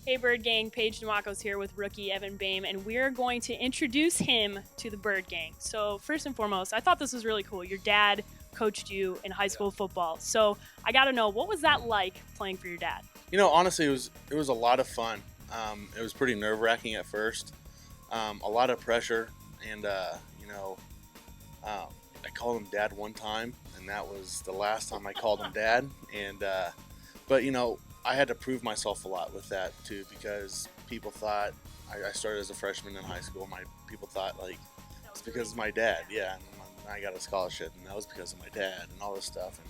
Hey Bird Gang, Paige Dimakos here with rookie Evan Boehm, and we're going to introduce him to the Bird Gang. So first and foremost, I thought this was really cool. Your dad coached you in high school football. So I got to know, what was that like playing for your dad? Honestly, it was a lot of fun. It was pretty nerve wracking at first, a lot of pressure, and I called him dad one time, and that was the last time I called him dad. And but I had to prove myself a lot with that too, because people thought I started as a freshman in high school. My people thought like it's because of my dad, yeah, and I got a scholarship, and that was because of my dad and all this stuff. And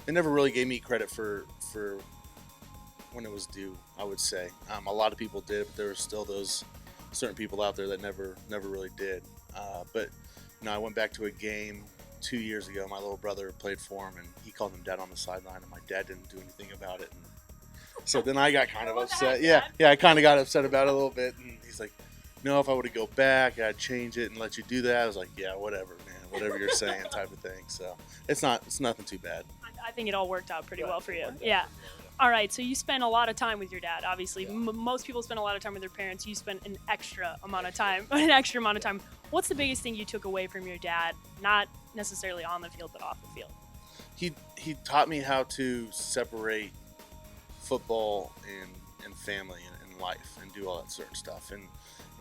they never really gave me credit for when it was due, I would say. A lot of people did, but there were still those certain people out there that never really did. But I went back to a game 2 years ago. My little brother played for him, and he called him dad on the sideline, and my dad didn't do anything about it. And so then I got kind of upset. Yeah, I kind of got upset about it a little bit. And he's like, "No, if I would to go back, I'd change it and let you do that." I was like, "Yeah, whatever, man, whatever you're saying," type of thing. So it's nothing too bad. I think it all worked out pretty well for you. Yeah. All right, so you spent a lot of time with your dad. Obviously, most people spend a lot of time with their parents. You spent an extra amount of time, What's the biggest thing you took away from your dad? Not necessarily on the field, but off the field. He taught me how to separate football and family and life and do all that certain stuff.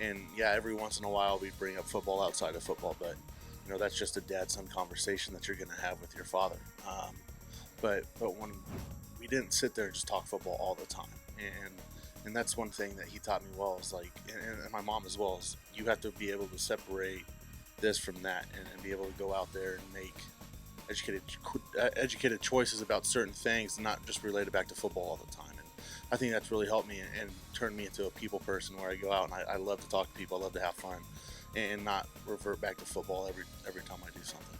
And yeah, every once in a while we bring up football outside of football, but that's just a dad-son conversation that you're going to have with your father. But when we didn't sit there and just talk football all the time, and that's one thing that he taught me well, is like, and my mom as well, is you have to be able to separate this from that, and be able to go out there and make educated choices about certain things, not just related back to football all the time. And I think that's really helped me and turned me into a people person, where I go out and I love to talk to people, I love to have fun, and not revert back to football every time I do something.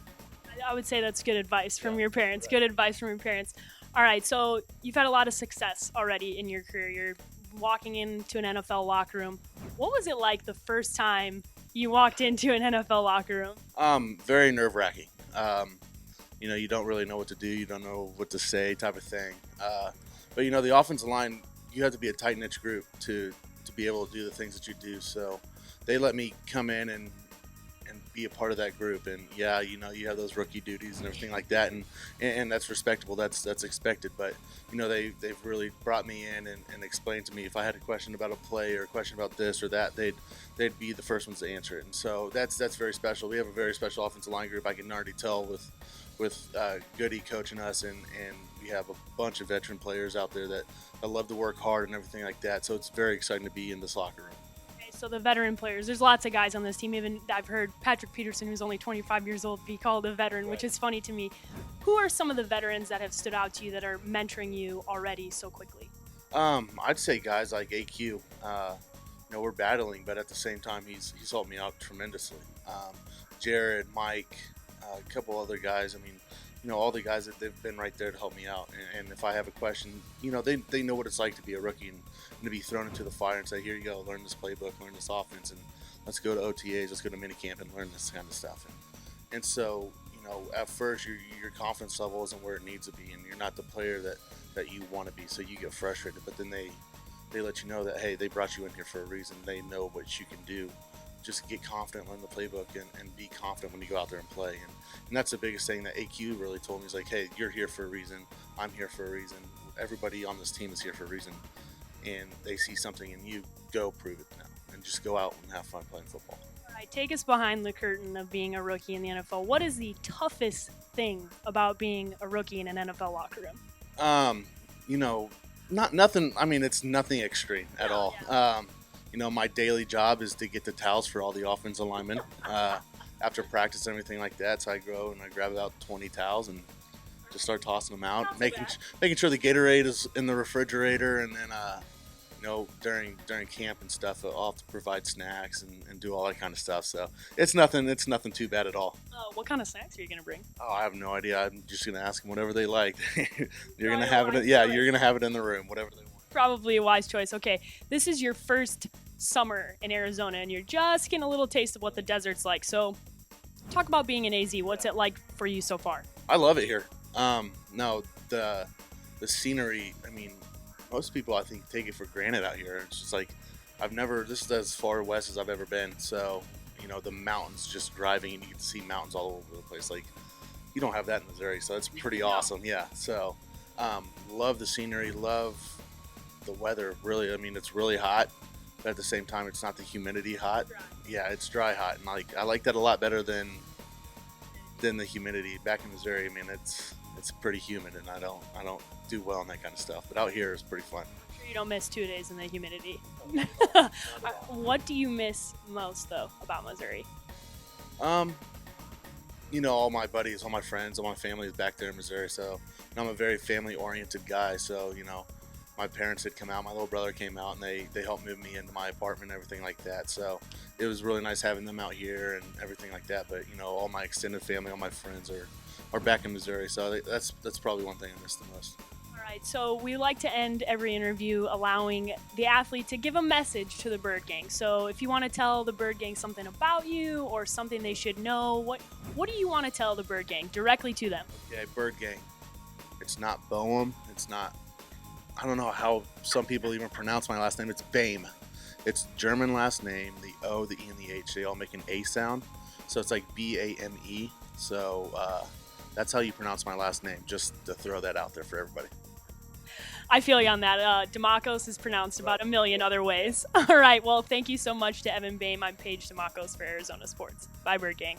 I would say that's good advice from your parents. Good advice from your parents. All right, so you've had a lot of success already in your career. You're walking into an NFL locker room. What was it like the first time you walked into an NFL locker room? Very nerve wracking. You don't really know what to do. You don't know what to say, type of thing. But the offensive line, you have to be a tight knit group to be able to do the things that you do. So they let me come in and be a part of that group. And yeah, you have those rookie duties and everything like that, and that's respectable. That's expected. But they've really brought me in and explained to me if I had a question about a play or a question about this or that, they'd be the first ones to answer it. And so that's very special. We have a very special offensive line group. I can already tell with Goody coaching us, and we have a bunch of veteran players out there that love to work hard and everything like that. So it's very exciting to be in this locker room. Okay, so the veteran players, there's lots of guys on this team. Even I've heard Patrick Peterson, who's only 25 years old, be called a veteran, which is funny to me. Who are some of the veterans that have stood out to you that are mentoring you already so quickly? I'd say guys like AQ. We're battling, but at the same time, he's helped me out tremendously. Jared, Mike, a couple other guys. I mean, all the guys that they've been right there to help me out. And if I have a question, they know what it's like to be a rookie and to be thrown into the fire and say, here you go, learn this playbook, learn this offense, and let's go to OTAs, let's go to minicamp and learn this kind of stuff. And so, at first your confidence level isn't where it needs to be, and you're not the player that you want to be, so you get frustrated. But then they let you know that, hey, they brought you in here for a reason. They know what you can do. Just get confident, learn the playbook, and be confident when you go out there and play. And that's the biggest thing that AQ really told me. Is like, hey, you're here for a reason. I'm here for a reason. Everybody on this team is here for a reason. And they see something in you, go prove it now. And just go out and have fun playing football. All right, take us behind the curtain of being a rookie in the NFL. What is the toughest thing about being a rookie in an NFL locker room? Not nothing. I mean, it's nothing extreme at all. Yeah. My daily job is to get the towels for all the offensive linemen after practice and everything like that. So I go and I grab about 20 towels and just start tossing them out, making sure the Gatorade is in the refrigerator, and then during camp and stuff, I'll have to provide snacks and do all that kind of stuff. So it's nothing too bad at all. What kind of snacks are you gonna bring? Oh, I have no idea. I'm just gonna ask them whatever they like. You're Probably gonna have it. wise Yeah, choice. you're gonna have it in the room, whatever they want. Probably a wise choice. Okay, this is your first summer in Arizona, and you're just getting a little taste of what the desert's like. So, talk about being in AZ. What's it like for you so far? I love it here. No, the scenery. I mean, most people I think take it for granted out here. It's just like this is as far west as I've ever been. So, the mountains, just driving and you can see mountains all over the place. Like, you don't have that in Missouri, so it's pretty awesome. Yeah. So, love the scenery, love the weather. Really, I mean, it's really hot, but at the same time, it's not the humidity hot. Dry. Yeah, it's dry hot, and I like that a lot better than the humidity. Back in Missouri, I mean, it's pretty humid, and I don't do well in that kind of stuff. But out here, it's pretty fun. Sure you don't miss 2 days in the humidity. What do you miss most though about Missouri? All my buddies, all my friends, all my family is back there in Missouri. So, I'm a very family-oriented guy. So, my parents had come out, my little brother came out, and they helped move me into my apartment and everything like that. So, it was really nice having them out here and everything like that. But, all my extended family, all my friends are back in Missouri. So, that's probably one thing I miss the most. All right, so we like to end every interview allowing the athlete to give a message to the Bird Gang. So if you want to tell the Bird Gang something about you or something they should know, what do you want to tell the Bird Gang directly to them? Okay, Bird Gang. It's not Boehm. It's not, I don't know how some people even pronounce my last name. It's Boehm. It's German last name. The O, the E, and the H, they all make an A sound. So it's like Bame. So that's how you pronounce my last name, just to throw that out there for everybody. I feel you on that. Dimakos is pronounced about a million other ways. All right, well, thank you so much to Evan Boehm. I'm Paige Dimakos for Arizona Sports. Bye, Bird Gang.